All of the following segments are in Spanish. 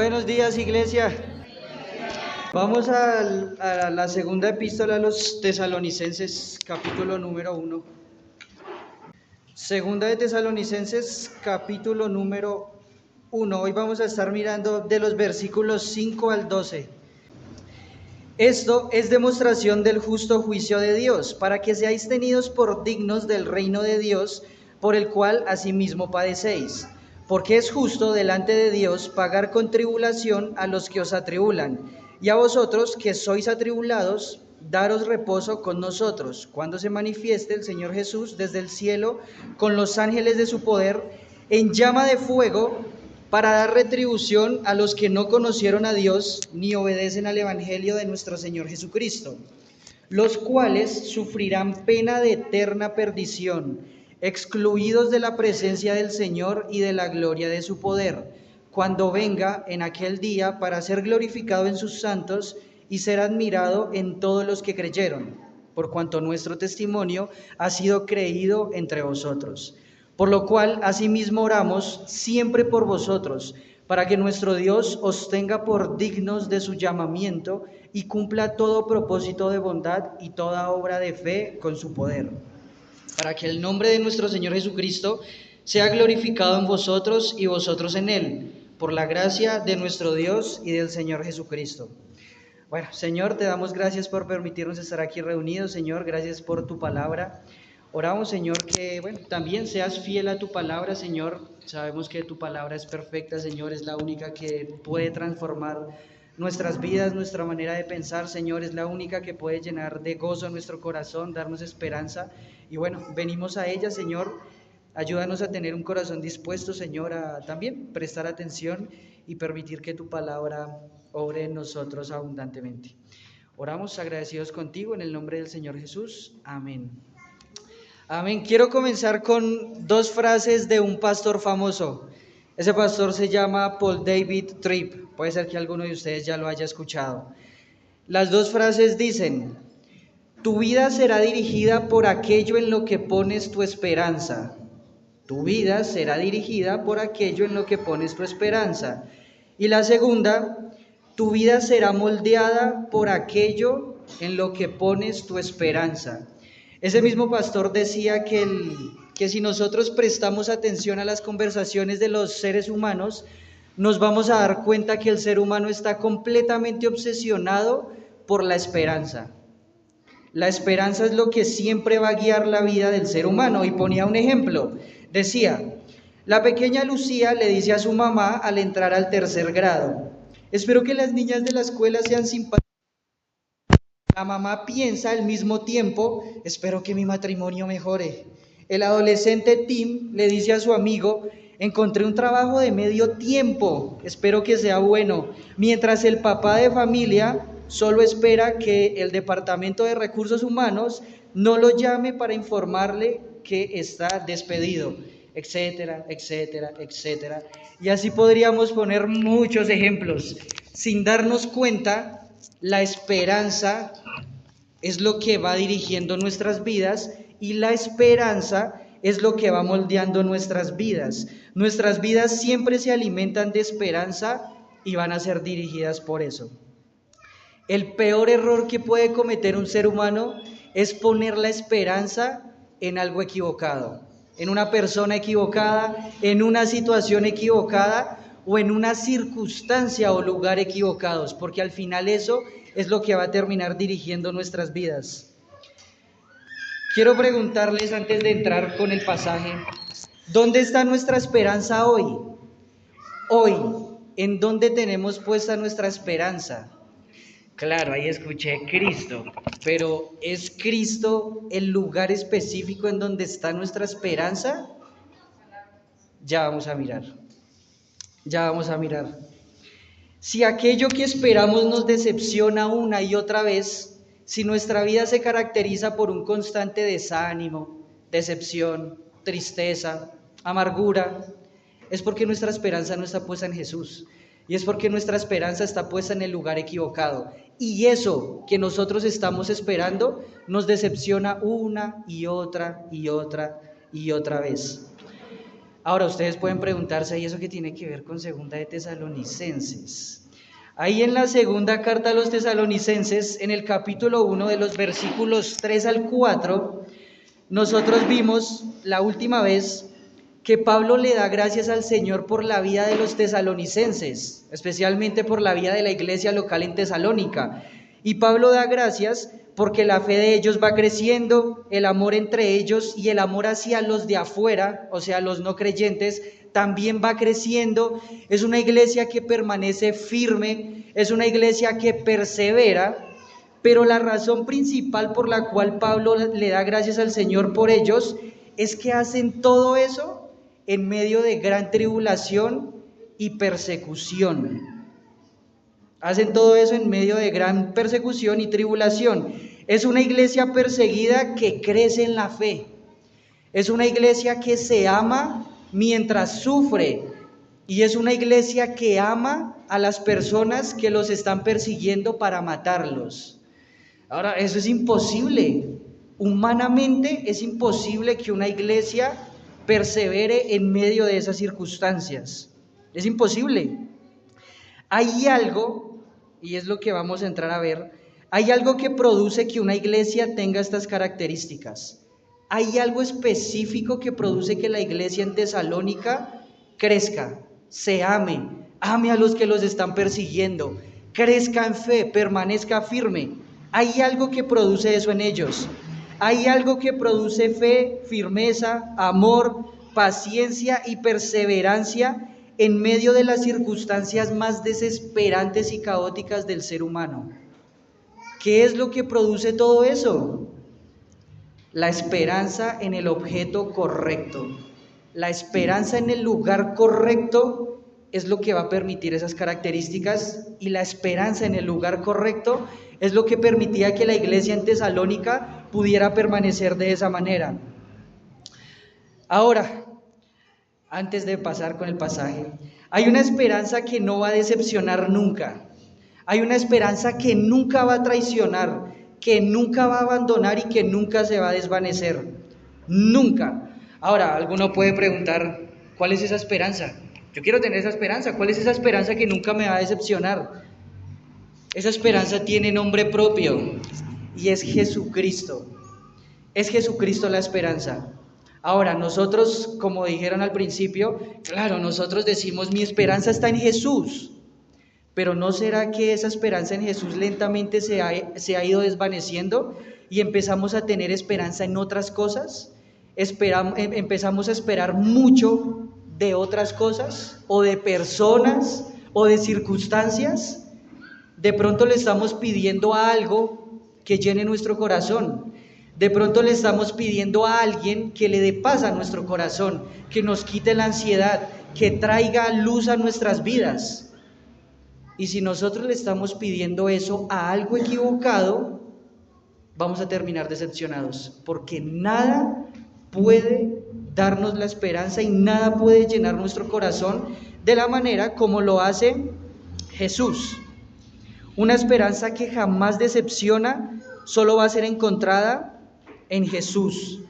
Buenos días, iglesia. Vamos a la segunda epístola a los Tesalonicenses, capítulo número 1. Segunda de Tesalonicenses, capítulo número 1. Hoy vamos a estar mirando de los versículos 5 al 12. Esto es demostración del justo juicio de Dios, para que seáis tenidos por dignos del reino de Dios, por el cual asimismo padecéis. Porque es justo delante de Dios pagar con tribulación a los que os atribulan, y a vosotros que sois atribulados, daros reposo con nosotros, cuando se manifieste el Señor Jesús desde el cielo con los ángeles de su poder, en llama de fuego, para dar retribución a los que no conocieron a Dios ni obedecen al Evangelio de nuestro Señor Jesucristo, los cuales sufrirán pena de eterna perdición, excluidos de la presencia del Señor y de la gloria de su poder, cuando venga en aquel día para ser glorificado en sus santos y ser admirado en todos los que creyeron, por cuanto nuestro testimonio ha sido creído entre vosotros. Por lo cual, asimismo oramos siempre por vosotros, para que nuestro Dios os tenga por dignos de su llamamiento y cumpla todo propósito de bondad y toda obra de fe con su poder, para que el nombre de nuestro Señor Jesucristo sea glorificado en vosotros y vosotros en Él, por la gracia de nuestro Dios y del Señor Jesucristo. Bueno, Señor, te damos gracias por permitirnos estar aquí reunidos, Señor, gracias por tu palabra. Oramos, Señor, que también seas fiel a tu palabra, Señor. Sabemos que tu palabra es perfecta, Señor, es la única que puede transformar nuestras vidas, nuestra manera de pensar, Señor, es la única que puede llenar de gozo nuestro corazón, darnos esperanza. Y venimos a ella, Señor. Ayúdanos a tener un corazón dispuesto, Señor, a también prestar atención y permitir que tu palabra obre en nosotros abundantemente. Oramos agradecidos contigo en el nombre del Señor Jesús. Amén. Amén. Quiero comenzar con dos frases de un pastor famoso. Ese pastor se llama Paul David Tripp. Puede ser que alguno de ustedes ya lo haya escuchado. Las dos frases dicen: tu vida será dirigida por aquello en lo que pones tu esperanza. Tu vida será dirigida por aquello en lo que pones tu esperanza. Y la segunda: tu vida será moldeada por aquello en lo que pones tu esperanza. Ese mismo pastor decía que si nosotros prestamos atención a las conversaciones de los seres humanos, nos vamos a dar cuenta que el ser humano está completamente obsesionado por la esperanza. La esperanza es lo que siempre va a guiar la vida del ser humano. Y ponía un ejemplo. Decía: la pequeña Lucía le dice a su mamá al entrar al 3er grado: espero que las niñas de la escuela sean simpáticas. La mamá piensa al mismo tiempo: espero que mi matrimonio mejore. El adolescente Tim le dice a su amigo: encontré un trabajo de medio tiempo, espero que sea bueno. Mientras el papá de familia solo espera que el Departamento de Recursos Humanos no lo llame para informarle que está despedido, etcétera, etcétera, etcétera. Y así podríamos poner muchos ejemplos. Sin darnos cuenta, la esperanza es lo que va dirigiendo nuestras vidas y la esperanza es lo que va moldeando nuestras vidas. Nuestras vidas siempre se alimentan de esperanza y van a ser dirigidas por eso. El peor error que puede cometer un ser humano es poner la esperanza en algo equivocado, en una persona equivocada, en una situación equivocada o en una circunstancia o lugar equivocados, porque al final eso es lo que va a terminar dirigiendo nuestras vidas. Quiero preguntarles antes de entrar con el pasaje: ¿dónde está nuestra esperanza hoy? Hoy, ¿en dónde tenemos puesta nuestra esperanza? Claro, ahí escuché Cristo, pero ¿es Cristo el lugar específico en donde está nuestra esperanza? Ya vamos a mirar. Si aquello que esperamos nos decepciona una y otra vez, si nuestra vida se caracteriza por un constante desánimo, decepción, tristeza, amargura, es porque nuestra esperanza no está puesta en Jesús. Y es porque nuestra esperanza está puesta en el lugar equivocado. Y eso que nosotros estamos esperando nos decepciona una y otra y otra y otra vez. Ahora ustedes pueden preguntarse, ¿y eso qué tiene que ver con Segunda de Tesalonicenses? Ahí en la segunda carta a los Tesalonicenses, en el capítulo 1 de los versículos 3 al 4, nosotros vimos la última vez que Pablo le da gracias al Señor por la vida de los tesalonicenses, especialmente por la vida de la iglesia local en Tesalónica. Y Pablo da gracias porque la fe de ellos va creciendo, el amor entre ellos y el amor hacia los de afuera, o sea, los no creyentes, también va creciendo. Es una iglesia que permanece firme, es una iglesia que persevera, pero la razón principal por la cual Pablo le da gracias al Señor por ellos es que hacen todo eso en medio de gran tribulación y persecución. Hacen todo eso en medio de gran persecución y tribulación. Es una iglesia perseguida que crece en la fe. Es una iglesia que se ama mientras sufre. Y es una iglesia que ama a las personas que los están persiguiendo para matarlos. Ahora, eso es imposible. Humanamente es imposible que una iglesia persevere en medio de esas circunstancias. Es imposible. Hay algo, y es lo que vamos a entrar a ver, hay algo que produce que una iglesia tenga estas características. Hay algo específico que produce que la iglesia en Tesalónica crezca, se ame a los que los están persiguiendo, crezca en fe, permanezca firme. Hay algo que produce eso en ellos. Hay algo que produce fe, firmeza, amor, paciencia y perseverancia en medio de las circunstancias más desesperantes y caóticas del ser humano. ¿Qué es lo que produce todo eso? La esperanza en el objeto correcto. La esperanza en el lugar correcto es lo que va a permitir esas características, y la esperanza en el lugar correcto es lo que permitía que la iglesia en Tesalónica pudiera permanecer de esa manera. Ahora, antes de pasar con el pasaje, hay una esperanza que no va a decepcionar nunca. Hay una esperanza que nunca va a traicionar, que nunca va a abandonar y que nunca se va a desvanecer. Nunca. Ahora, alguno puede preguntar, ¿cuál es esa esperanza? Yo quiero tener esa esperanza. ¿Cuál es esa esperanza que nunca me va a decepcionar? Esa esperanza tiene nombre propio y es Jesucristo. Es Jesucristo la esperanza. Ahora, nosotros, como dijeron al principio, claro, nosotros decimos, mi esperanza está en Jesús. Pero ¿no será que esa esperanza en Jesús lentamente se ha ido desvaneciendo y empezamos a tener esperanza en otras cosas? Empezamos a esperar mucho de otras cosas, o de personas, o de circunstancias. De pronto le estamos pidiendo a algo que llene nuestro corazón. De pronto le estamos pidiendo a alguien que le dé paz a nuestro corazón, que nos quite la ansiedad, que traiga luz a nuestras vidas. Y si nosotros le estamos pidiendo eso a algo equivocado, vamos a terminar decepcionados, porque nada puede darnos la esperanza y nada puede llenar nuestro corazón de la manera como lo hace Jesús. Una esperanza que jamás decepciona solo va a ser encontrada en Jesús.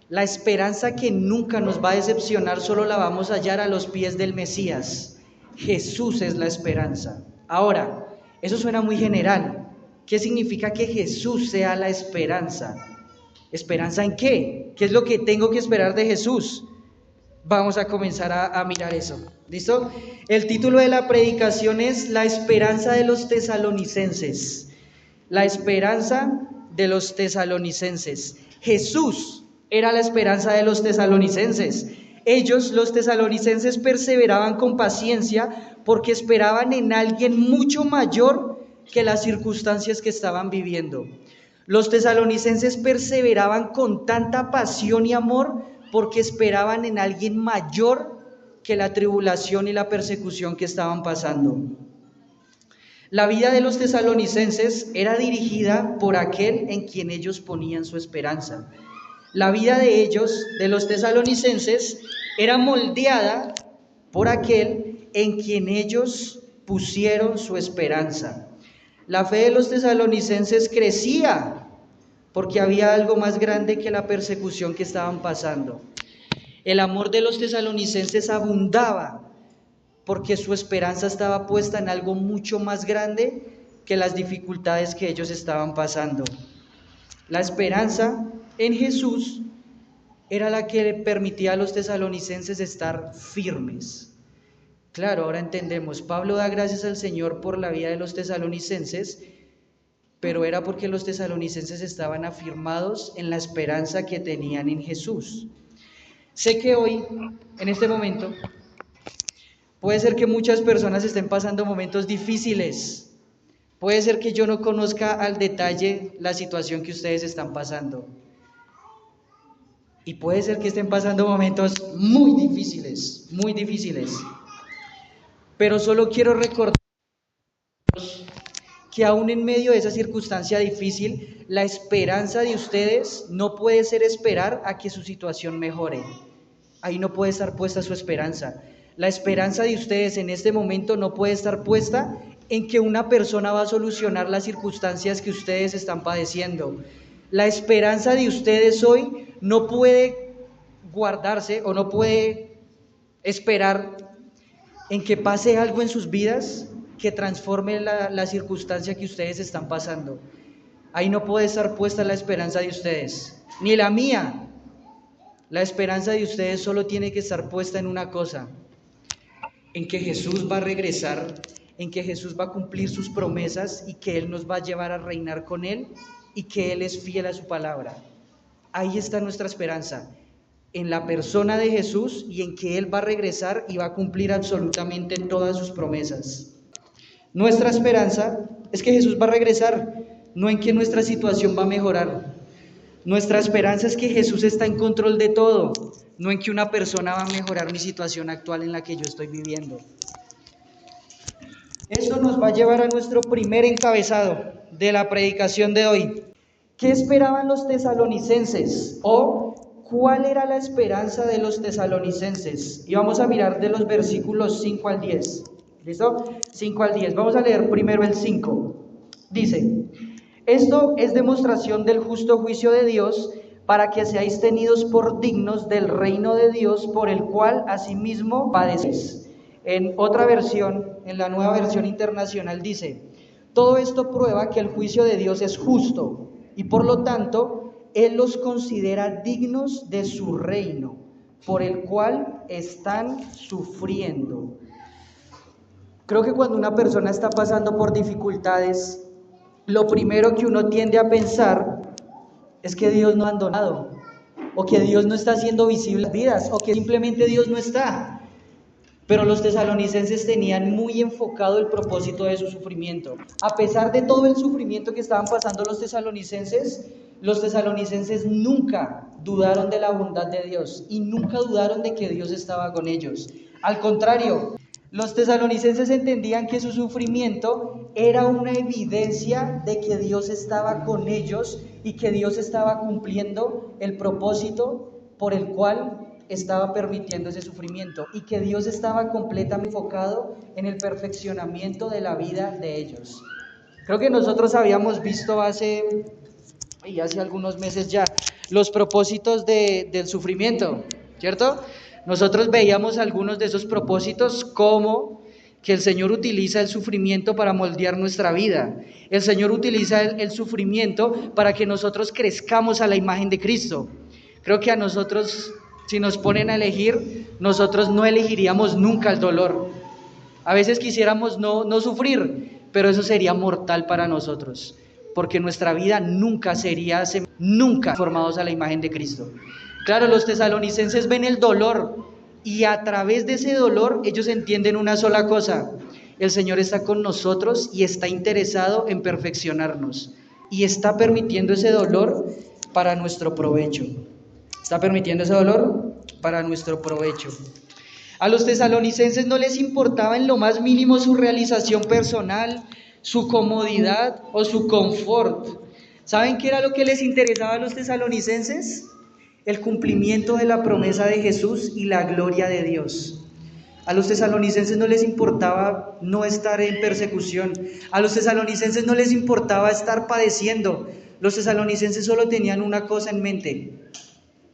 La esperanza que nunca nos va a decepcionar solo la vamos a hallar a los pies del Mesías. Jesús es la esperanza. Ahora, eso suena muy general. ¿Qué significa que Jesús sea la esperanza? ¿Esperanza en qué? ¿Qué es lo que tengo que esperar de Jesús? Vamos a comenzar a mirar eso. ¿Listo? El título de la predicación es La esperanza de los tesalonicenses. La esperanza de los tesalonicenses. Jesús era la esperanza de los tesalonicenses. Ellos, los tesalonicenses, perseveraban con paciencia porque esperaban en alguien mucho mayor que las circunstancias que estaban viviendo. Los tesalonicenses perseveraban con tanta pasión y amor porque esperaban en alguien mayor que la tribulación y la persecución que estaban pasando. La vida de los tesalonicenses era dirigida por aquel en quien ellos ponían su esperanza. La vida de ellos, de los tesalonicenses, era moldeada por aquel en quien ellos pusieron su esperanza. La fe de los tesalonicenses crecía porque había algo más grande que la persecución que estaban pasando. El amor de los tesalonicenses abundaba porque su esperanza estaba puesta en algo mucho más grande que las dificultades que ellos estaban pasando. La esperanza en Jesús era la que le permitía a los tesalonicenses estar firmes. Claro, ahora entendemos, Pablo da gracias al Señor por la vida de los tesalonicenses, pero era porque los tesalonicenses estaban afirmados en la esperanza que tenían en Jesús. Sé que hoy, en este momento, puede ser que muchas personas estén pasando momentos difíciles. Puede ser que yo no conozca al detalle la situación que ustedes están pasando. Y puede ser que estén pasando momentos muy difíciles, muy difíciles. Pero solo quiero recordar que aún en medio de esa circunstancia difícil, la esperanza de ustedes no puede ser esperar a que su situación mejore. Ahí no puede estar puesta su esperanza. La esperanza de ustedes en este momento no puede estar puesta en que una persona va a solucionar las circunstancias que ustedes están padeciendo. La esperanza de ustedes hoy no puede guardarse o no puede esperar en que pase algo en sus vidas que transforme la circunstancia que ustedes están pasando. Ahí no puede estar puesta la esperanza de ustedes, ni la mía. La esperanza de ustedes solo tiene que estar puesta en una cosa, en que Jesús va a regresar, en que Jesús va a cumplir sus promesas y que Él nos va a llevar a reinar con Él y que Él es fiel a su palabra. Ahí está nuestra esperanza, en la persona de Jesús y en que Él va a regresar y va a cumplir absolutamente todas sus promesas. Nuestra esperanza es que Jesús va a regresar, no en que nuestra situación va a mejorar. Nuestra esperanza es que Jesús está en control de todo, no en que una persona va a mejorar mi situación actual en la que yo estoy viviendo. Eso nos va a llevar a nuestro primer encabezado de la predicación de hoy. ¿Qué esperaban los tesalonicenses? ¿O cuál era la esperanza de los tesalonicenses? Y vamos a mirar de los versículos 5 al 10. ¿Listo? 5 al 10. Vamos a leer primero el 5. Dice: esto es demostración del justo juicio de Dios, para que seáis tenidos por dignos del reino de Dios, por el cual asimismo padecéis. En otra versión, en la Nueva Versión Internacional, dice: todo esto prueba que el juicio de Dios es justo, y por lo tanto, Él los considera dignos de su reino, por el cual están sufriendo. Creo que cuando una persona está pasando por dificultades, lo primero que uno tiende a pensar es que Dios no ha abandonado, o que Dios no está haciendo visible las vidas, o que simplemente Dios no está. Pero los tesalonicenses tenían muy enfocado el propósito de su sufrimiento. A pesar de todo el sufrimiento que estaban pasando los tesalonicenses nunca dudaron de la bondad de Dios y nunca dudaron de que Dios estaba con ellos. Al contrario, los tesalonicenses entendían que su sufrimiento era una evidencia de que Dios estaba con ellos y que Dios estaba cumpliendo el propósito por el cual estaba permitiendo ese sufrimiento, y que Dios estaba completamente enfocado en el perfeccionamiento de la vida de ellos. Creo que nosotros habíamos visto hace algunos meses ya los propósitos del sufrimiento, ¿cierto? Nosotros veíamos algunos de esos propósitos, como que el Señor utiliza el sufrimiento para moldear nuestra vida. El Señor utiliza el sufrimiento para que nosotros crezcamos a la imagen de Cristo. Creo que a nosotros, si nos ponen a elegir, nosotros no elegiríamos nunca el dolor. A veces quisiéramos no sufrir, pero eso sería mortal para nosotros, porque nuestra vida nunca sería formados a la imagen de Cristo. Claro, los tesalonicenses ven el dolor y a través de ese dolor ellos entienden una sola cosa: el Señor está con nosotros y está interesado en perfeccionarnos y está permitiendo ese dolor para nuestro provecho. Está permitiendo ese dolor para nuestro provecho. A los tesalonicenses no les importaba en lo más mínimo su realización personal, su comodidad o su confort. ¿Saben qué era lo que les interesaba a los tesalonicenses? El cumplimiento de la promesa de Jesús y la gloria de Dios. A los tesalonicenses no les importaba no estar en persecución. A los tesalonicenses no les importaba estar padeciendo. Los tesalonicenses solo tenían una cosa en mente: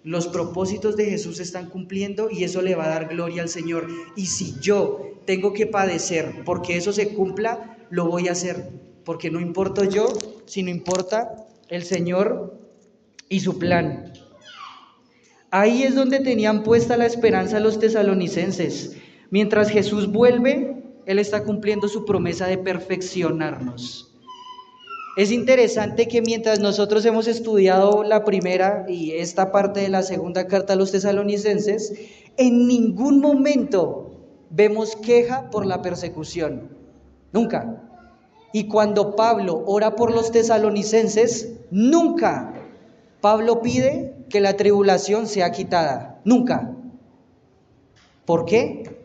Los propósitos de Jesús se están cumpliendo y eso le va a dar gloria al Señor. Y si yo tengo que padecer porque eso se cumpla, lo voy a hacer. Porque no importo yo, sino importa el Señor y su plan. Ahí es donde tenían puesta la esperanza los tesalonicenses. Mientras Jesús vuelve, Él está cumpliendo su promesa de perfeccionarnos. Es interesante que mientras nosotros hemos estudiado la primera y esta parte de la segunda carta a los tesalonicenses, en ningún momento vemos queja por la persecución. Nunca. Y cuando Pablo ora por los tesalonicenses, nunca Pablo pide que la tribulación sea quitada. Nunca. ¿Por qué?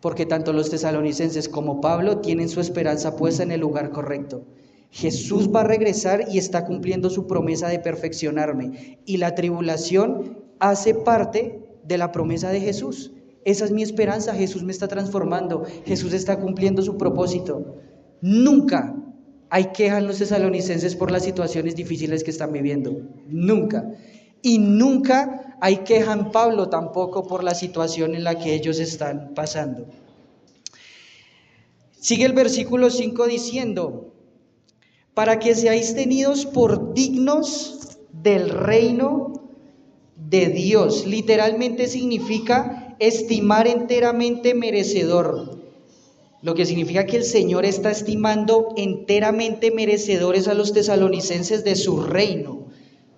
Porque tanto los tesalonicenses como Pablo tienen su esperanza puesta en el lugar correcto. Jesús va a regresar y está cumpliendo su promesa de perfeccionarme. Y la tribulación hace parte de la promesa de Jesús. Esa es mi esperanza. Jesús me está transformando. Jesús está cumpliendo su propósito. Nunca hay queja en los tesalonicenses por las situaciones difíciles que están viviendo. Nunca. Y nunca hay queja en Pablo tampoco por la situación en la que ellos están pasando. Sigue el versículo 5 diciendo: para que seáis tenidos por dignos del reino de Dios. Literalmente significa estimar enteramente merecedor. Lo que significa que el Señor está estimando enteramente merecedores a los tesalonicenses de su reino,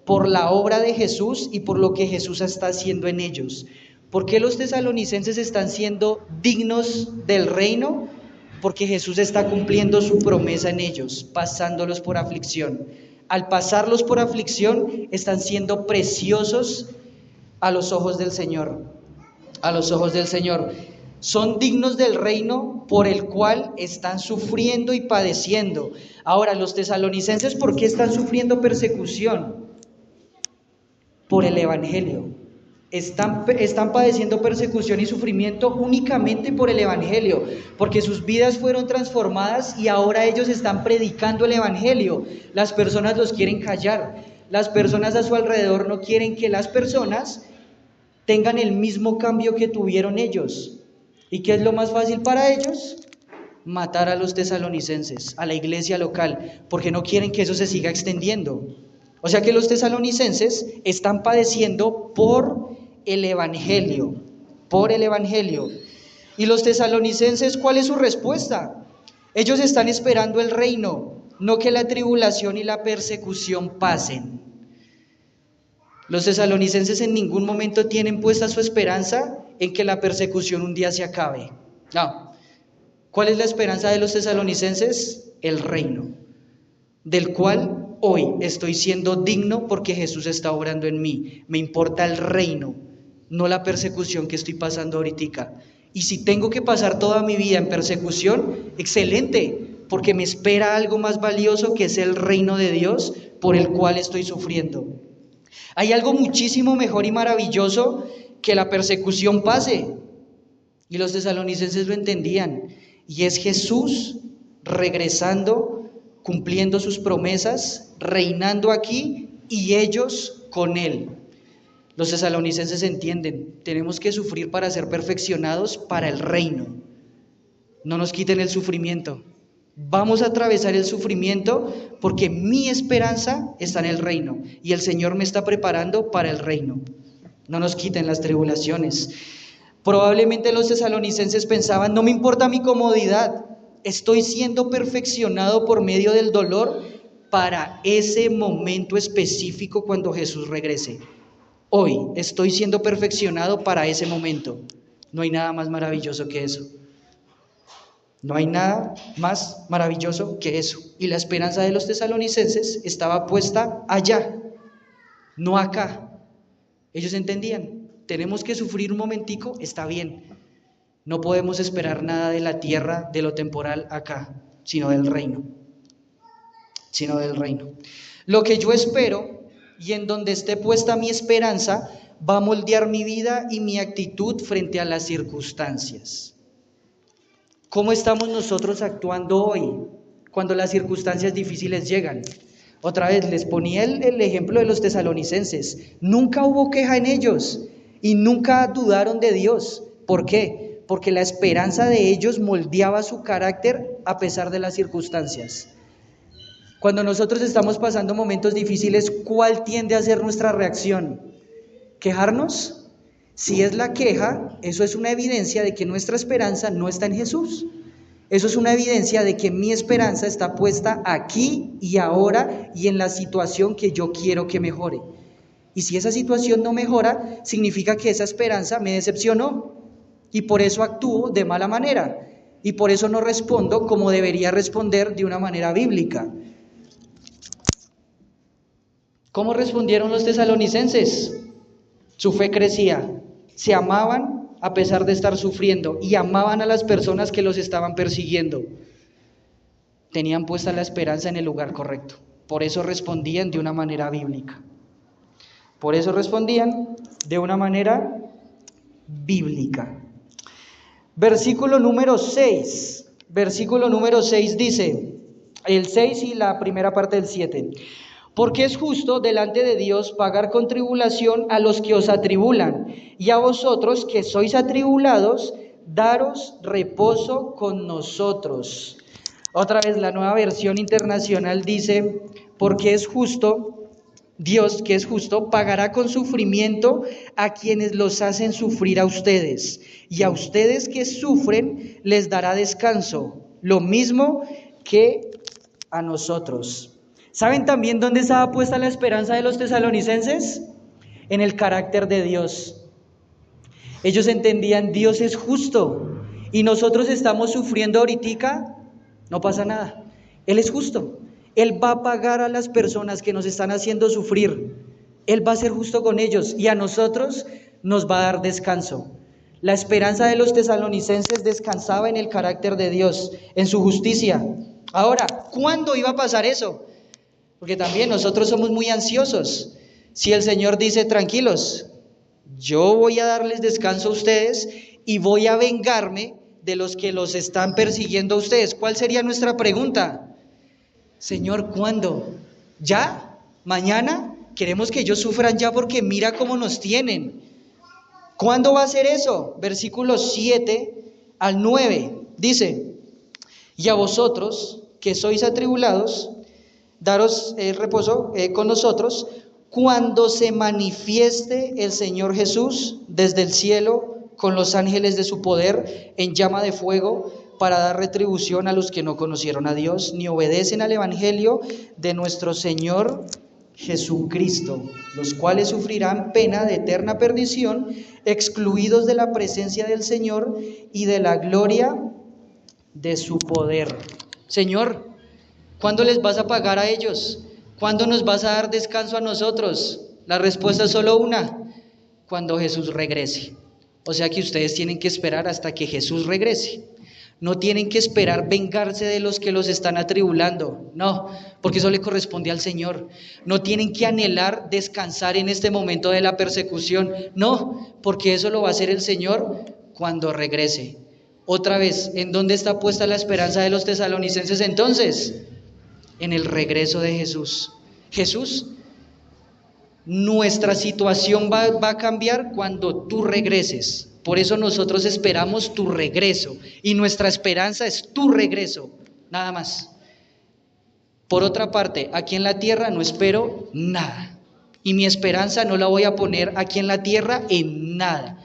por la obra de Jesús y por lo que Jesús está haciendo en ellos. ¿Por qué los tesalonicenses están siendo dignos del reino? Porque Jesús está cumpliendo su promesa en ellos, pasándolos por aflicción. Al pasarlos por aflicción, están siendo preciosos a los ojos del Señor. A los ojos del Señor. Son dignos del reino por el cual están sufriendo y padeciendo. Ahora, los tesalonicenses, ¿por qué están sufriendo persecución? Por el Evangelio. Están padeciendo persecución y sufrimiento únicamente por el Evangelio, porque sus vidas fueron transformadas y ahora ellos están predicando el Evangelio. Las personas los quieren callar, las personas a su alrededor no quieren que las personas tengan el mismo cambio que tuvieron ellos. ¿Y qué es lo más fácil para ellos? Matar a los tesalonicenses, a la iglesia local, porque no quieren que eso se siga extendiendo. O sea que los tesalonicenses están padeciendo por el Evangelio, por el Evangelio. Y los tesalonicenses, ¿cuál es su respuesta? Ellos están esperando el reino, no que la tribulación y la persecución pasen. Los tesalonicenses en ningún momento tienen puesta su esperanza en que la persecución un día se acabe. No. ¿Cuál es la esperanza de los tesalonicenses? El reino, del cual hoy estoy siendo digno porque Jesús está obrando en mí. Me importa el reino, no la persecución que estoy pasando ahorita. Y si tengo que pasar toda mi vida en persecución, excelente, porque me espera algo más valioso que es el reino de Dios por el cual estoy sufriendo. Hay algo muchísimo mejor y maravilloso que la persecución pase. Y los tesalonicenses lo entendían. Y es Jesús regresando, cumpliendo sus promesas, reinando aquí y ellos con Él. Los tesalonicenses entienden, tenemos que sufrir para ser perfeccionados para el reino. No nos quiten el sufrimiento. Vamos a atravesar el sufrimiento porque mi esperanza está en el reino y el Señor me está preparando para el reino. No nos quiten las tribulaciones. Probablemente los tesalonicenses pensaban, no me importa mi comodidad, estoy siendo perfeccionado por medio del dolor para ese momento específico cuando Jesús regrese. Hoy estoy siendo perfeccionado para ese momento. No hay nada más maravilloso que eso. No hay nada más maravilloso que eso. Y la esperanza de los tesalonicenses estaba puesta allá, no acá. Ellos entendían, tenemos que sufrir un momentico, está bien. No podemos esperar nada de la tierra, de lo temporal acá, sino del reino. Sino del reino. Lo que yo espero y en donde esté puesta mi esperanza va a moldear mi vida y mi actitud frente a las circunstancias. ¿Cómo estamos nosotros actuando hoy cuando las circunstancias difíciles llegan? Otra vez les ponía el ejemplo de los tesalonicenses. Nunca hubo queja en ellos y nunca dudaron de Dios. ¿Por qué? Porque la esperanza de ellos moldeaba su carácter a pesar de las circunstancias. Cuando nosotros estamos pasando momentos difíciles, ¿cuál tiende a ser nuestra reacción? ¿Quejarnos? Si es la queja, eso es una evidencia de que nuestra esperanza no está en Jesús. Eso es una evidencia de que mi esperanza está puesta aquí y ahora y en la situación que yo quiero que mejore. Y si esa situación no mejora, significa que esa esperanza me decepcionó y por eso actúo de mala manera y por eso no respondo como debería responder de una manera bíblica. ¿Cómo respondieron los tesalonicenses? Su fe crecía, se amaban a pesar de estar sufriendo y amaban a las personas que los estaban persiguiendo. Tenían puesta la esperanza en el lugar correcto. Por eso respondían de una manera bíblica. Por eso respondían de una manera bíblica. Versículo número 6. Versículo número 6 dice, el 6 y la primera parte del 7. Porque es justo delante de Dios pagar con tribulación a los que os atribulan, y a vosotros que sois atribulados, daros reposo con nosotros. Otra vez la Nueva Versión Internacional dice, porque es justo, Dios que es justo, pagará con sufrimiento a quienes los hacen sufrir a ustedes, y a ustedes que sufren les dará descanso, lo mismo que a nosotros. ¿Saben también dónde estaba puesta la esperanza de los tesalonicenses? En el carácter de Dios. Ellos entendían, Dios es justo y nosotros estamos sufriendo ahorita, no pasa nada. Él es justo. Él va a pagar a las personas que nos están haciendo sufrir. Él va a ser justo con ellos y a nosotros nos va a dar descanso. La esperanza de los tesalonicenses descansaba en el carácter de Dios, en su justicia. Ahora, ¿cuándo iba a pasar eso? Porque también nosotros somos muy ansiosos. Si el Señor dice, tranquilos, yo voy a darles descanso a ustedes y voy a vengarme de los que los están persiguiendo a ustedes. ¿Cuál sería nuestra pregunta? Señor, ¿cuándo? ¿Ya? ¿Mañana? Queremos que ellos sufran ya porque mira cómo nos tienen. ¿Cuándo va a ser eso? Versículos 7 al 9 dice, y a vosotros que sois atribulados, daros reposo con nosotros cuando se manifieste el Señor Jesús desde el cielo con los ángeles de su poder en llama de fuego para dar retribución a los que no conocieron a Dios ni obedecen al evangelio de nuestro Señor Jesucristo, los cuales sufrirán pena de eterna perdición, excluidos de la presencia del Señor y de la gloria de su poder. Señor, ¿cuándo les vas a pagar a ellos? ¿Cuándo nos vas a dar descanso a nosotros? La respuesta es solo una, cuando Jesús regrese. O sea que ustedes tienen que esperar hasta que Jesús regrese. No tienen que esperar vengarse de los que los están atribulando, no, porque eso le corresponde al Señor. No tienen que anhelar descansar en este momento de la persecución, no, porque eso lo va a hacer el Señor cuando regrese. Otra vez, ¿en dónde está puesta la esperanza de los tesalonicenses entonces? En el regreso de Jesús. Jesús, nuestra situación va a cambiar cuando tú regreses. Por eso nosotros esperamos tu regreso y nuestra esperanza es tu regreso, nada más. Por otra parte, aquí en la tierra no espero nada y mi esperanza no la voy a poner aquí en la tierra en nada.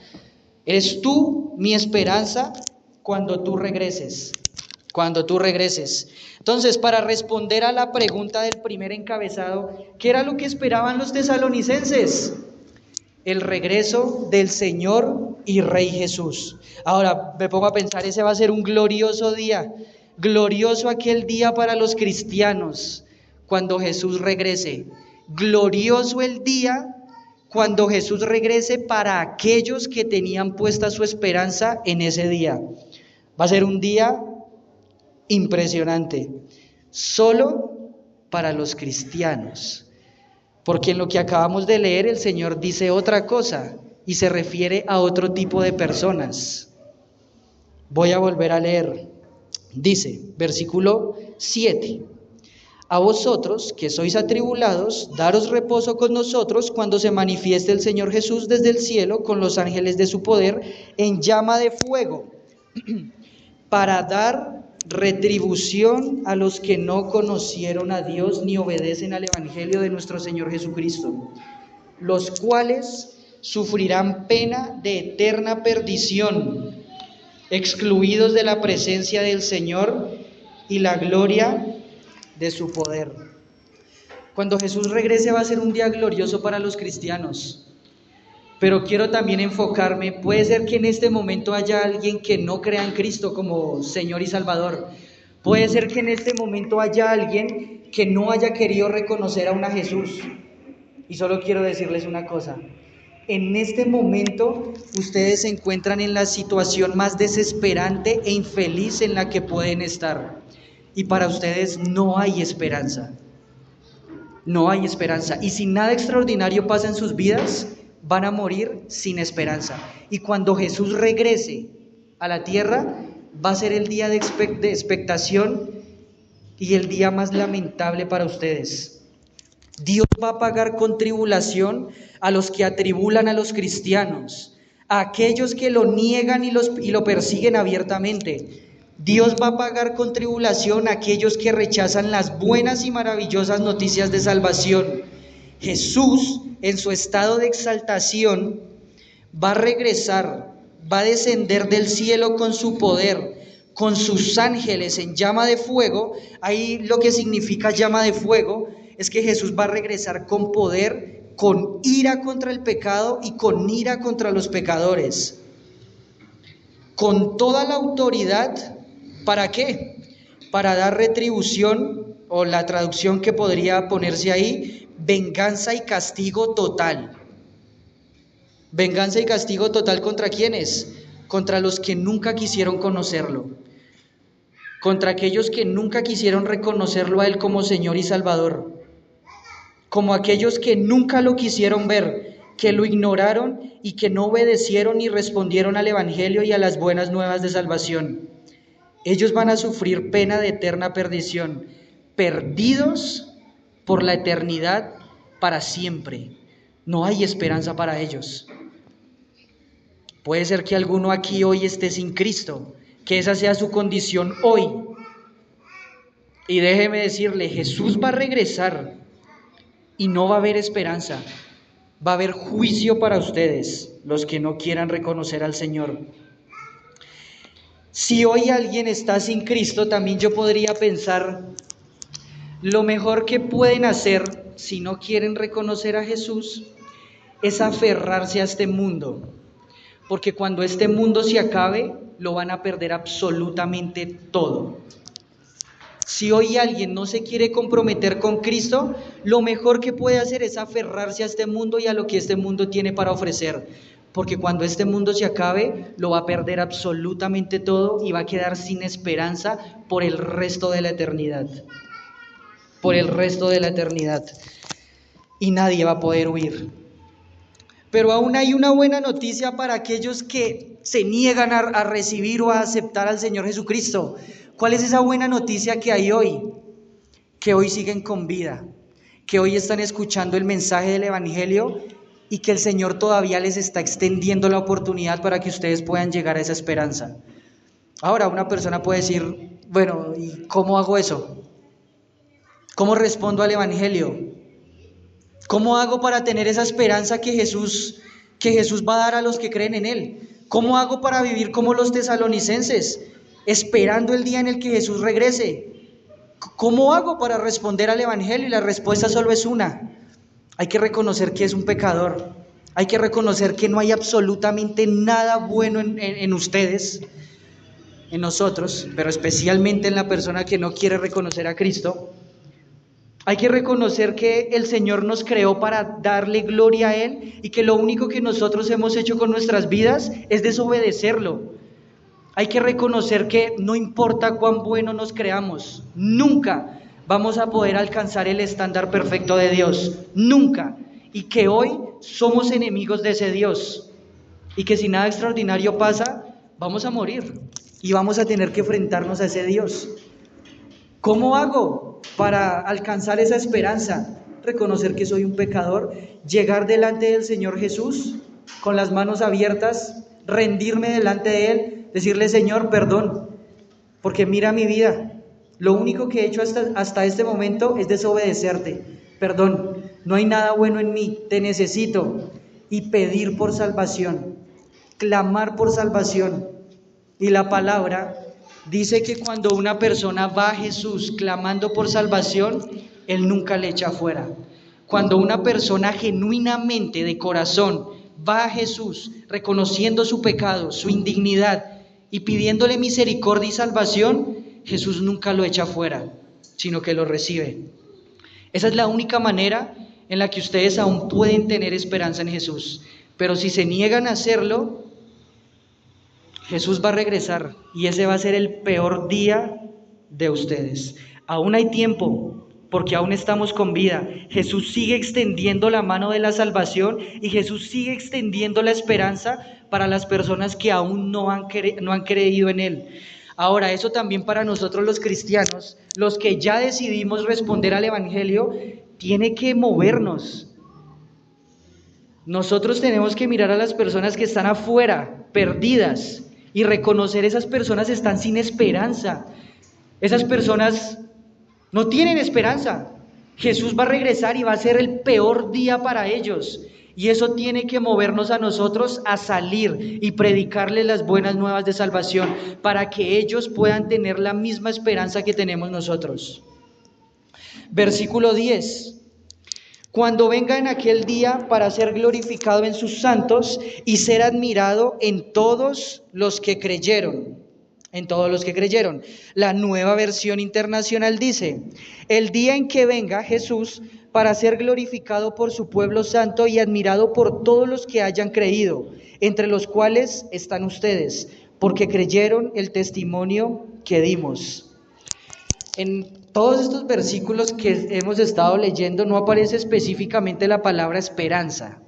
Eres tú mi esperanza cuando tú regreses. Cuando tú regreses. Entonces, para responder a la pregunta del primer encabezado, ¿qué era lo que esperaban los tesalonicenses? El regreso del Señor y Rey Jesús. Ahora me pongo a pensar, ese va a ser un glorioso día, glorioso aquel día para los cristianos, cuando Jesús regrese. Glorioso el día cuando Jesús regrese para aquellos que tenían puesta su esperanza en ese día. Va a ser un día impresionante, solo para los cristianos, porque en lo que acabamos de leer el Señor dice otra cosa y se refiere a otro tipo de personas. Voy a volver a leer, dice, versículo 7, A vosotros, que sois atribulados, daros reposo con nosotros cuando se manifieste el Señor Jesús desde el cielo con los ángeles de su poder en llama de fuego, para dar retribución a los que no conocieron a Dios ni obedecen al Evangelio de nuestro Señor Jesucristo, los cuales sufrirán pena de eterna perdición, excluidos de la presencia del Señor y la gloria de su poder. Cuando Jesús regrese va a ser un día glorioso para los cristianos, pero quiero también enfocarme, puede ser que en este momento haya alguien que no crea en Cristo como Señor y Salvador, puede ser que en este momento haya alguien que no haya querido reconocer a una Jesús, y solo quiero decirles una cosa: en este momento ustedes se encuentran en la situación más desesperante e infeliz en la que pueden estar. Y para ustedes no hay esperanza. No hay esperanza. Y si nada extraordinario pasa en sus vidas, van a morir sin esperanza. Y cuando Jesús regrese a la tierra, va a ser el día de expectación y el día más lamentable para ustedes. Dios va a pagar con tribulación a los que atribulan a los cristianos, a aquellos que lo niegan y lo persiguen abiertamente. Dios va a pagar con tribulación a aquellos que rechazan las buenas y maravillosas noticias de salvación. Jesús, en su estado de exaltación, va a regresar, va a descender del cielo con su poder, con sus ángeles en llama de fuego. Ahí lo que significa llama de fuego es que Jesús va a regresar con poder, con ira contra el pecado y con ira contra los pecadores. Con toda la autoridad, ¿para qué? Para dar retribución, o la traducción que podría ponerse ahí, venganza y castigo total. Venganza y castigo total ¿contra quiénes? Contra los que nunca quisieron conocerlo, contra aquellos que nunca quisieron reconocerlo a Él como Señor y Salvador, como aquellos que nunca lo quisieron ver, que lo ignoraron y que no obedecieron ni respondieron al Evangelio y a las buenas nuevas de salvación. Ellos van a sufrir pena de eterna perdición, perdidos por la eternidad para siempre. No hay esperanza para ellos. Puede ser que alguno aquí hoy esté sin Cristo, que esa sea su condición hoy. Y déjeme decirle, Jesús va a regresar y no va a haber esperanza. Va a haber juicio para ustedes, los que no quieran reconocer al Señor. Si hoy alguien está sin Cristo, también yo podría pensar, lo mejor que pueden hacer si no quieren reconocer a Jesús es aferrarse a este mundo, porque cuando este mundo se acabe, lo van a perder absolutamente todo. Si hoy alguien no se quiere comprometer con Cristo, lo mejor que puede hacer es aferrarse a este mundo y a lo que este mundo tiene para ofrecer, porque cuando este mundo se acabe, lo va a perder absolutamente todo y va a quedar sin esperanza por el resto de la eternidad. Por el resto de la eternidad. Y nadie va a poder huir. Pero aún hay una buena noticia para aquellos que se niegan a recibir o a aceptar al Señor Jesucristo. ¿Cuál es esa buena noticia que hay hoy? Que hoy siguen con vida, que hoy están escuchando el mensaje del Evangelio y que el Señor todavía les está extendiendo la oportunidad para que ustedes puedan llegar a esa esperanza. Ahora, una persona puede decir, bueno, ¿y cómo hago eso? ¿Cómo respondo al Evangelio? ¿Cómo hago para tener esa esperanza que Jesús va a dar a los que creen en Él? ¿Cómo hago para vivir como los tesalonicenses, esperando el día en el que Jesús regrese? ¿Cómo hago para responder al Evangelio? Y la respuesta solo es una: hay que reconocer que es un pecador, hay que reconocer que no hay absolutamente nada bueno en ustedes, en nosotros, pero especialmente en la persona que no quiere reconocer a Cristo. Hay que reconocer que el Señor nos creó para darle gloria a Él y que lo único que nosotros hemos hecho con nuestras vidas es desobedecerlo. Hay que reconocer que no importa cuán bueno nos creamos, nunca vamos a poder alcanzar el estándar perfecto de Dios, nunca. Y que hoy somos enemigos de ese Dios y que si nada extraordinario pasa, vamos a morir y vamos a tener que enfrentarnos a ese Dios. ¿Cómo hago? para alcanzar esa esperanza? Reconocer que soy un pecador, llegar delante del Señor Jesús con las manos abiertas, rendirme delante de Él, decirle: Señor, perdón, porque mira mi vida, lo único que he hecho hasta este momento es desobedecerte, perdón, no hay nada bueno en mí, te necesito, y pedir por salvación, clamar por salvación. Y la palabra dice que cuando una persona va a Jesús clamando por salvación, Él nunca le echa fuera. Cuando una persona genuinamente, de corazón, va a Jesús reconociendo su pecado, su indignidad y pidiéndole misericordia y salvación, Jesús nunca lo echa fuera, sino que lo recibe. Esa es la única manera en la que ustedes aún pueden tener esperanza en Jesús. Pero si se niegan a hacerlo, Jesús va a regresar y ese va a ser el peor día de ustedes. Aún hay tiempo, porque aún estamos con vida. Jesús sigue extendiendo la mano de la salvación y Jesús sigue extendiendo la esperanza para las personas que aún no han creído en Él. Ahora, eso también para nosotros los cristianos, los que ya decidimos responder al Evangelio, tiene que movernos. Nosotros tenemos que mirar a las personas que están afuera, perdidas, y reconocer esas personas están sin esperanza. Esas personas no tienen esperanza. Jesús va a regresar y va a ser el peor día para ellos. Y eso tiene que movernos a nosotros a salir y predicarles las buenas nuevas de salvación para que ellos puedan tener la misma esperanza que tenemos nosotros. Versículo 10. Cuando venga en aquel día para ser glorificado en sus santos y ser admirado en todos los que creyeron. En todos los que creyeron. La Nueva Versión Internacional dice: el día en que venga Jesús para ser glorificado por su pueblo santo y admirado por todos los que hayan creído, entre los cuales están ustedes, porque creyeron el testimonio que dimos. En todos estos versículos que hemos estado leyendo no aparece específicamente la palabra esperanza,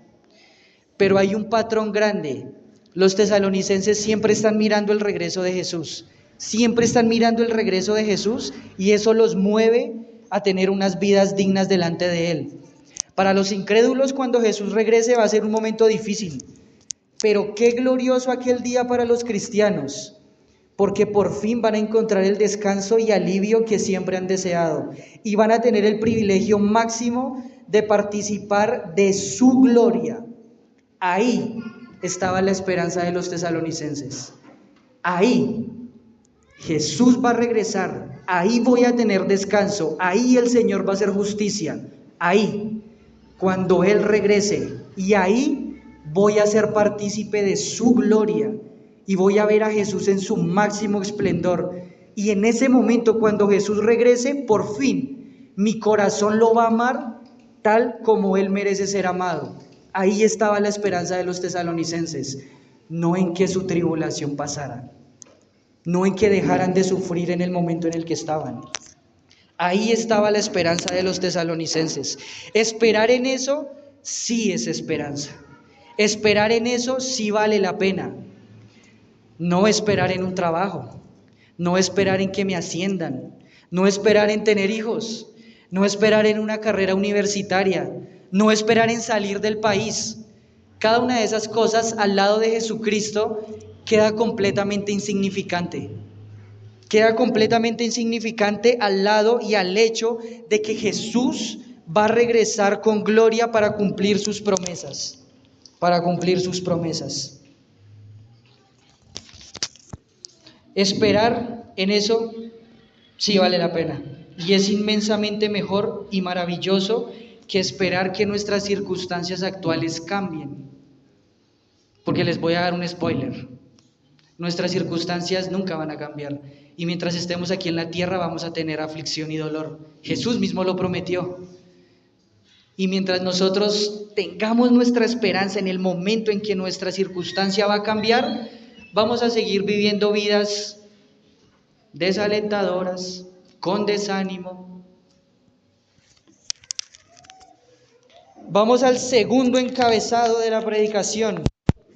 pero hay un patrón grande. Los tesalonicenses siempre están mirando el regreso de Jesús, siempre están mirando el regreso de Jesús y eso los mueve a tener unas vidas dignas delante de Él. Para los incrédulos, cuando Jesús regrese va a ser un momento difícil, pero qué glorioso aquel día para los cristianos, porque por fin van a encontrar el descanso y alivio que siempre han deseado y van a tener el privilegio máximo de participar de su gloria. Ahí estaba la esperanza de los tesalonicenses. Ahí Jesús va a regresar, ahí voy a tener descanso, ahí el Señor va a hacer justicia, ahí, cuando Él regrese, y ahí voy a ser partícipe de su gloria y voy a ver a Jesús en su máximo esplendor. Y en ese momento, cuando Jesús regrese, por fin mi corazón lo va a amar tal como Él merece ser amado. Ahí estaba la esperanza de los tesalonicenses, no en que su tribulación pasara, no en que dejaran de sufrir en el momento en el que estaban. Ahí estaba la esperanza de los tesalonicenses. Esperar en eso sí es esperanza. Esperar en eso sí vale la pena. No esperar en un trabajo, no esperar en que me asciendan, no esperar en tener hijos, no esperar en una carrera universitaria, no esperar en salir del país. Cada una de esas cosas al lado de Jesucristo queda completamente insignificante. Queda completamente insignificante al lado y al hecho de que Jesús va a regresar con gloria para cumplir sus promesas. Para cumplir sus promesas. Esperar en eso sí vale la pena. Y es inmensamente mejor y maravilloso que esperar que nuestras circunstancias actuales cambien. Porque les voy a dar un spoiler. Nuestras circunstancias nunca van a cambiar. Y mientras estemos aquí en la tierra vamos a tener aflicción y dolor. Jesús mismo lo prometió. Y mientras nosotros tengamos nuestra esperanza en el momento en que nuestra circunstancia va a cambiar, vamos a seguir viviendo vidas desalentadoras, con desánimo. Vamos al segundo encabezado de la predicación.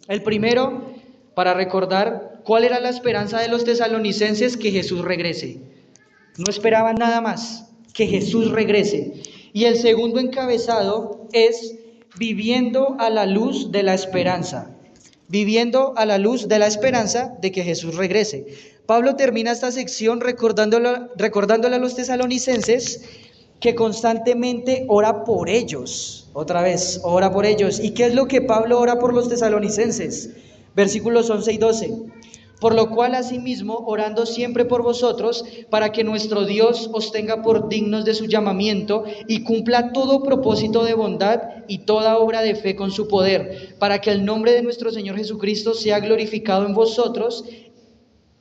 El primero, para recordar cuál era la esperanza de los tesalonicenses: que Jesús regrese. No esperaban nada más, que Jesús regrese. Y el segundo encabezado es viviendo a la luz de la esperanza. Viviendo a la luz de la esperanza de que Jesús regrese. Pablo termina esta sección recordándole a los tesalonicenses que constantemente ora por ellos. Otra vez, ora por ellos. ¿Y qué es lo que Pablo ora por los tesalonicenses? Versículos 11 y 12. Por lo cual, asimismo, orando siempre por vosotros, para que nuestro Dios os tenga por dignos de su llamamiento y cumpla todo propósito de bondad y toda obra de fe con su poder, para que el nombre de nuestro Señor Jesucristo sea glorificado en vosotros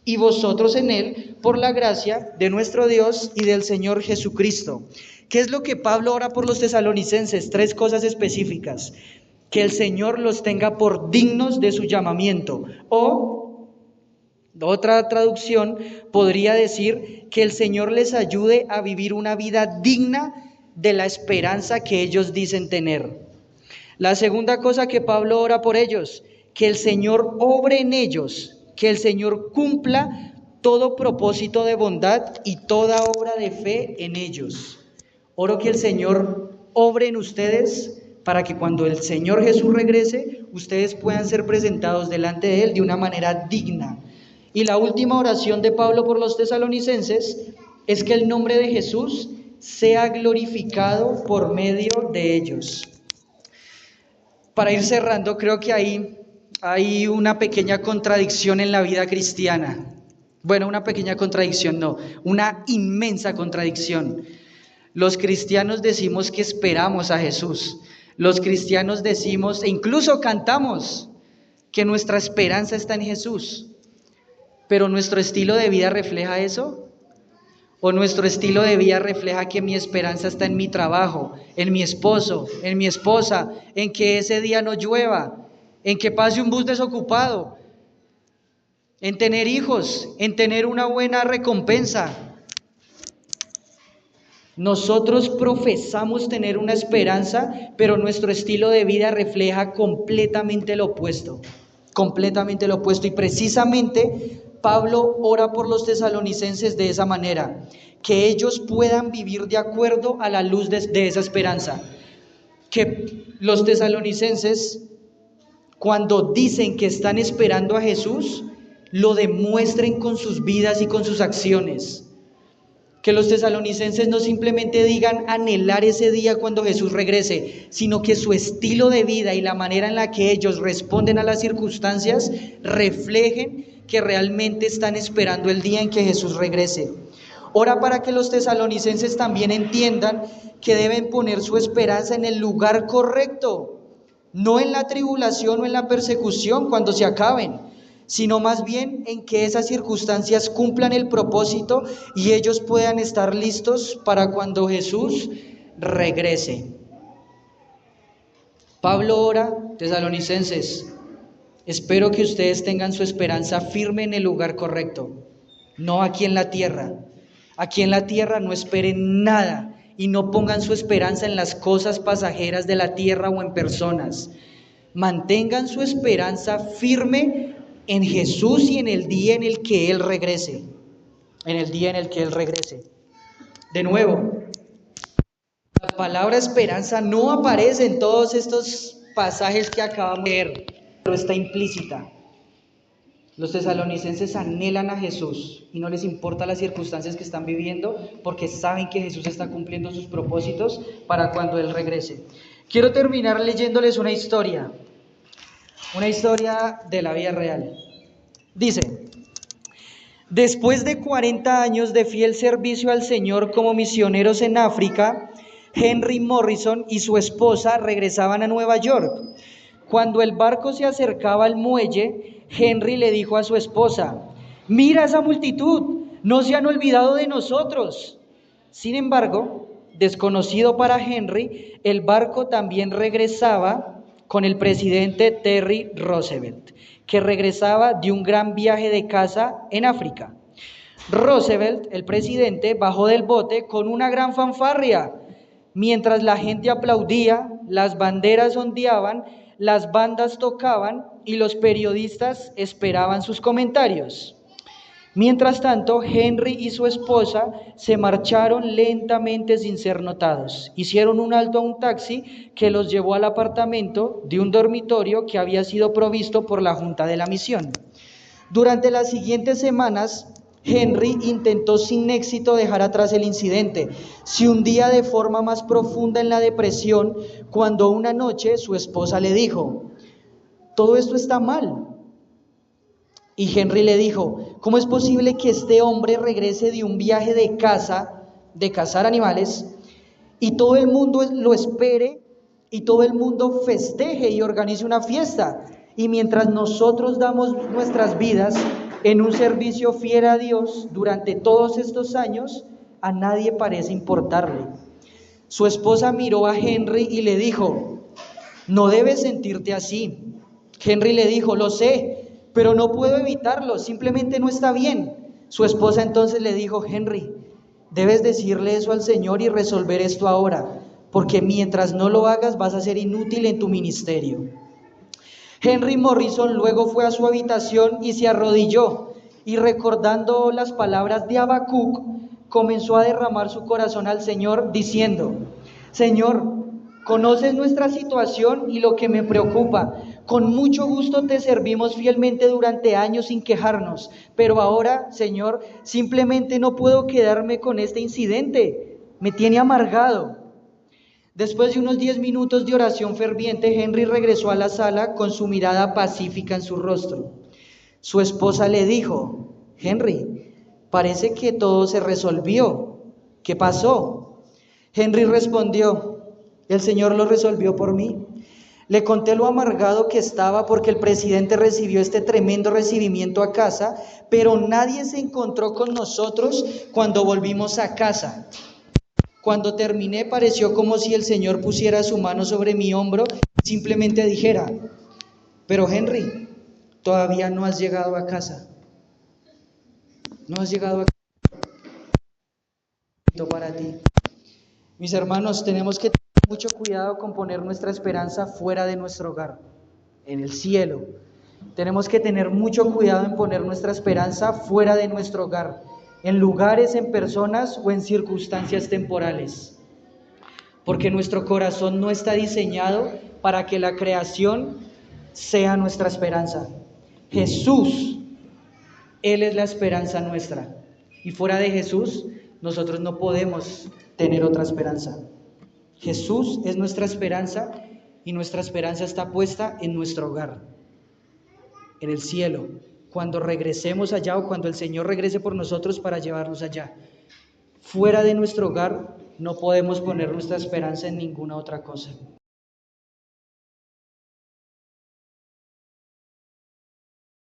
y vosotros en Él, por la gracia de nuestro Dios y del Señor Jesucristo. ¿Qué es lo que Pablo ora por los tesalonicenses? 3 cosas específicas. Que el Señor los tenga por dignos de su llamamiento. O otra traducción podría decir que el Señor les ayude a vivir una vida digna de la esperanza que ellos dicen tener. La segunda cosa que Pablo ora por ellos, que el Señor obre en ellos, que el Señor cumpla todo propósito de bondad y toda obra de fe en ellos. Oro que el Señor obre en ustedes para que cuando el Señor Jesús regrese, ustedes puedan ser presentados delante de Él de una manera digna. Y la última oración de Pablo por los tesalonicenses es que el nombre de Jesús sea glorificado por medio de ellos. Para ir cerrando, creo que hay una pequeña contradicción en la vida cristiana. Bueno, una pequeña contradicción no, una inmensa contradicción. Los cristianos decimos que esperamos a Jesús. Los cristianos decimos, e incluso cantamos, que nuestra esperanza está en Jesús. ¿Pero nuestro estilo de vida refleja eso? ¿O nuestro estilo de vida refleja que mi esperanza está en mi trabajo, en mi esposo, en mi esposa, en que ese día no llueva, en que pase un bus desocupado, en tener hijos, en tener una buena recompensa? Nosotros profesamos tener una esperanza, pero nuestro estilo de vida refleja completamente lo opuesto. Completamente lo opuesto. Y precisamente Pablo ora por los tesalonicenses de esa manera, que ellos puedan vivir de acuerdo a la luz de esa esperanza. Que los tesalonicenses, cuando dicen que están esperando a Jesús, lo demuestren con sus vidas y con sus acciones. Que los tesalonicenses no simplemente digan anhelar ese día cuando Jesús regrese, sino que su estilo de vida y la manera en la que ellos responden a las circunstancias reflejen que realmente están esperando el día en que Jesús regrese. Ora para que los tesalonicenses también entiendan que deben poner su esperanza en el lugar correcto, no en la tribulación o en la persecución cuando se acaben, sino más bien en que esas circunstancias cumplan el propósito y ellos puedan estar listos para cuando Jesús regrese. Pablo ora, tesalonicenses, espero que ustedes tengan su esperanza firme en el lugar correcto, no aquí en la tierra. Aquí en la tierra no esperen nada y no pongan su esperanza en las cosas pasajeras de la tierra o en personas. Mantengan su esperanza firme en Jesús y en el día en el que Él regrese. En el día en el que Él regrese. De nuevo, la palabra esperanza no aparece en todos estos pasajes que acabamos de leer, pero está implícita. Los tesalonicenses anhelan a Jesús y no les importa las circunstancias que están viviendo porque saben que Jesús está cumpliendo sus propósitos para cuando Él regrese. Quiero terminar leyéndoles una historia de la vida real. Dice: después de 40 años de fiel servicio al Señor como misioneros en África, Henry Morrison y su esposa regresaban a Nueva York. Cuando el barco se acercaba al muelle, Henry le dijo a su esposa: mira esa multitud, no se han olvidado de nosotros. Sin embargo, desconocido para Henry, el barco también regresaba con el presidente Teddy Roosevelt, que regresaba de un gran viaje de caza en África. Roosevelt, el presidente, bajó del bote con una gran fanfarria. Mientras la gente aplaudía, las banderas ondeaban, las bandas tocaban y los periodistas esperaban sus comentarios. Mientras tanto, Henry y su esposa se marcharon lentamente sin ser notados. Hicieron un alto a un taxi que los llevó al apartamento de un dormitorio que había sido provisto por la Junta de la Misión. Durante las siguientes semanas, Henry intentó sin éxito dejar atrás el incidente. Se hundía de forma más profunda en la depresión cuando una noche su esposa le dijo: todo esto está mal. Y Henry le dijo: ¿cómo es posible que este hombre regrese de un viaje de caza, de cazar animales, y todo el mundo lo espere, y todo el mundo festeje y organice una fiesta? Y mientras nosotros damos nuestras vidas en un servicio fiel a Dios durante todos estos años, a nadie parece importarle. Su esposa miró a Henry y le dijo: no debes sentirte así. Henry le dijo: lo sé, pero no puedo evitarlo, simplemente no está bien. Su esposa entonces le dijo: Henry, debes decirle eso al Señor y resolver esto ahora, porque mientras no lo hagas vas a ser inútil en tu ministerio. Henry Morrison luego fue a su habitación y se arrodilló, y recordando las palabras de Habacuc, comenzó a derramar su corazón al Señor diciendo: Señor, conoces nuestra situación y lo que me preocupa. Con mucho gusto te servimos fielmente durante años sin quejarnos, pero ahora, Señor, simplemente no puedo quedarme con este incidente. Me tiene amargado. Después de unos 10 minutos de oración ferviente, Henry regresó a la sala con su mirada pacífica en su rostro. Su esposa le dijo: Henry, parece que todo se resolvió. ¿Qué pasó? Henry respondió: el Señor lo resolvió por mí. Le conté lo amargado que estaba porque el presidente recibió este tremendo recibimiento a casa, pero nadie se encontró con nosotros cuando volvimos a casa. Cuando terminé, pareció como si el Señor pusiera su mano sobre mi hombro y simplemente dijera: pero Henry, todavía no has llegado a casa. No has llegado a casa para ti. Mis hermanos, tenemos que tener mucho cuidado con poner nuestra esperanza fuera de nuestro hogar, en el cielo. Tenemos que tener mucho cuidado en poner nuestra esperanza fuera de nuestro hogar, en lugares, en personas o en circunstancias temporales. Porque nuestro corazón no está diseñado para que la creación sea nuestra esperanza. Jesús, Él es la esperanza nuestra. Y fuera de Jesús, nosotros no podemos tener otra esperanza. Jesús es nuestra esperanza y nuestra esperanza está puesta en nuestro hogar, en el cielo, cuando regresemos allá o cuando el Señor regrese por nosotros para llevarnos allá. Fuera de nuestro hogar no podemos poner nuestra esperanza en ninguna otra cosa.